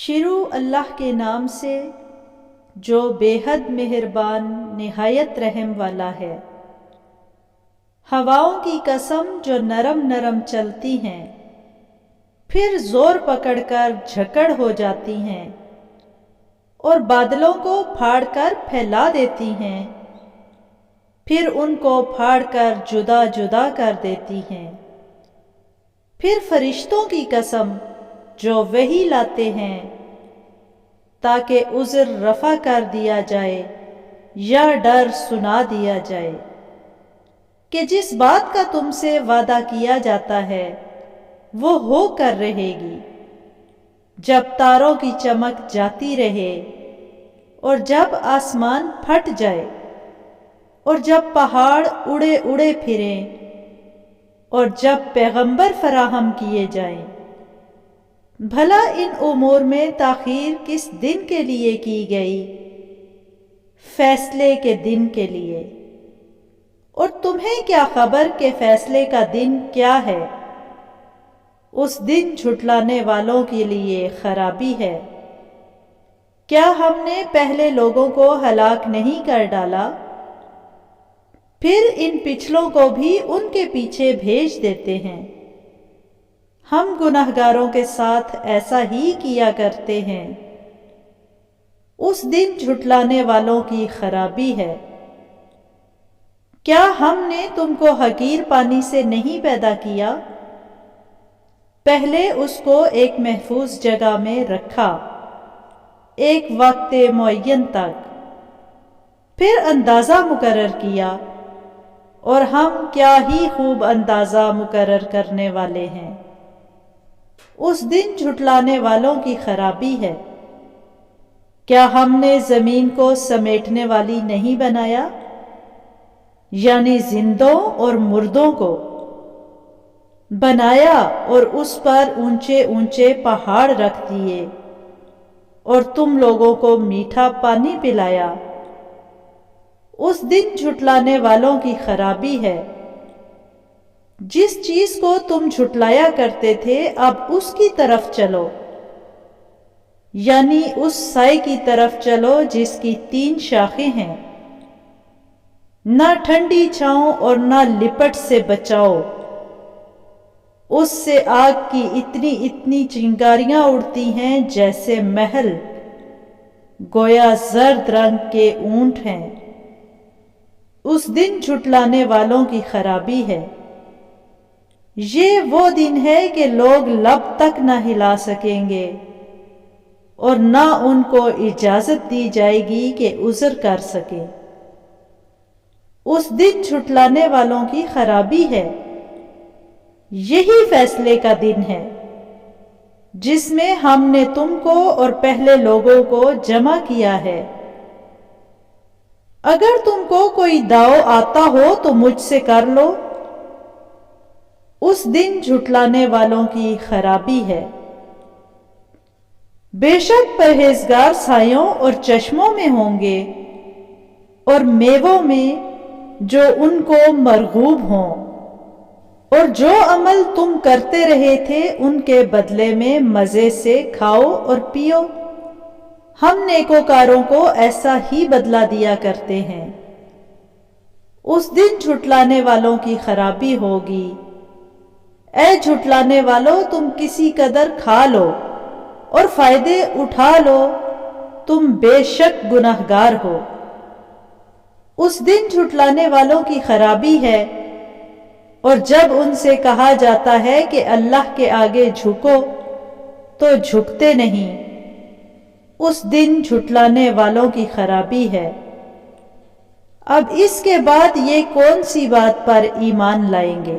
شروع اللہ کے نام سے جو بے حد مہربان نہایت رحم والا ہے۔ ہواؤں کی قسم جو نرم نرم چلتی ہیں، پھر زور پکڑ کر جھکڑ ہو جاتی ہیں اور بادلوں کو پھاڑ کر پھیلا دیتی ہیں، پھر ان کو پھاڑ کر جدا جدا کر دیتی ہیں۔ پھر فرشتوں کی قسم جو وحی لاتے ہیں تاکہ عذر رفع کر دیا جائے یا ڈر سنا دیا جائے کہ جس بات کا تم سے وعدہ کیا جاتا ہے وہ ہو کر رہے گی، جب تاروں کی چمک جاتی رہے اور جب آسمان پھٹ جائے اور جب پہاڑ اڑے اڑے پھریں اور جب پیغمبر فراہم کیے جائیں۔ بھلا ان امور میں تاخیر کس دن کے لیے کی گئی؟ فیصلے کے دن کے لیے۔ اور تمہیں کیا خبر کہ فیصلے کا دن کیا ہے؟ اس دن جھٹلانے والوں کے لیے خرابی ہے۔ کیا ہم نے پہلے لوگوں کو ہلاک نہیں کر ڈالا؟ پھر ان پچھلوں کو بھی ان کے پیچھے بھیج دیتے ہیں۔ ہم گناہگاروں کے ساتھ ایسا ہی کیا کرتے ہیں۔ اس دن جھٹلانے والوں کی خرابی ہے۔ کیا ہم نے تم کو حقیر پانی سے نہیں پیدا کیا؟ پہلے اس کو ایک محفوظ جگہ میں رکھا ایک وقت معین تک، پھر اندازہ مقرر کیا، اور ہم کیا ہی خوب اندازہ مقرر کرنے والے ہیں۔ اس دن جھٹلانے والوں کی خرابی ہے۔ کیا ہم نے زمین کو سمیٹنے والی نہیں بنایا، یعنی زندوں اور مردوں کو بنایا اور اس پر اونچے اونچے پہاڑ رکھ دیے اور تم لوگوں کو میٹھا پانی پلایا؟ اس دن جھٹلانے والوں کی خرابی ہے۔ جس چیز کو تم جھٹلایا کرتے تھے اب اس کی طرف چلو، یعنی اس سائے کی طرف چلو جس کی 3 شاخیں ہیں، نہ ٹھنڈی چھاؤں اور نہ لپٹ سے بچاؤ۔ اس سے آگ کی اتنی اتنی چنگاریاں اڑتی ہیں جیسے محل، گویا زرد رنگ کے اونٹ ہیں۔ اس دن جھٹلانے والوں کی خرابی ہے۔ یہ وہ دن ہے کہ لوگ لب تک نہ ہلا سکیں گے اور نہ ان کو اجازت دی جائے گی کہ عذر کر سکیں۔ اس دن جھٹلانے والوں کی خرابی ہے۔ یہی فیصلے کا دن ہے جس میں ہم نے تم کو اور پہلے لوگوں کو جمع کیا ہے۔ اگر تم کو کوئی داؤ آتا ہو تو مجھ سے کر لو۔ اس دن جھٹلانے والوں کی خرابی ہے۔ بے شک پرہیزگار سایوں اور چشموں میں ہوں گے اور میووں میں جو ان کو مرغوب ہوں، اور جو عمل تم کرتے رہے تھے ان کے بدلے میں مزے سے کھاؤ اور پیو۔ ہم نیکوکاروں کو ایسا ہی بدلہ دیا کرتے ہیں۔ اس دن جھٹلانے والوں کی خرابی ہوگی۔ اے جھٹلانے والو، تم کسی قدر کھا لو اور فائدے اٹھا لو، تم بے شک گناہگار ہو۔ اس دن جھٹلانے والوں کی خرابی ہے، اور جب ان سے کہا جاتا ہے کہ اللہ کے آگے جھکو تو جھکتے نہیں۔ اس دن جھٹلانے والوں کی خرابی ہے۔ اب اس کے بعد یہ کون سی بات پر ایمان لائیں گے؟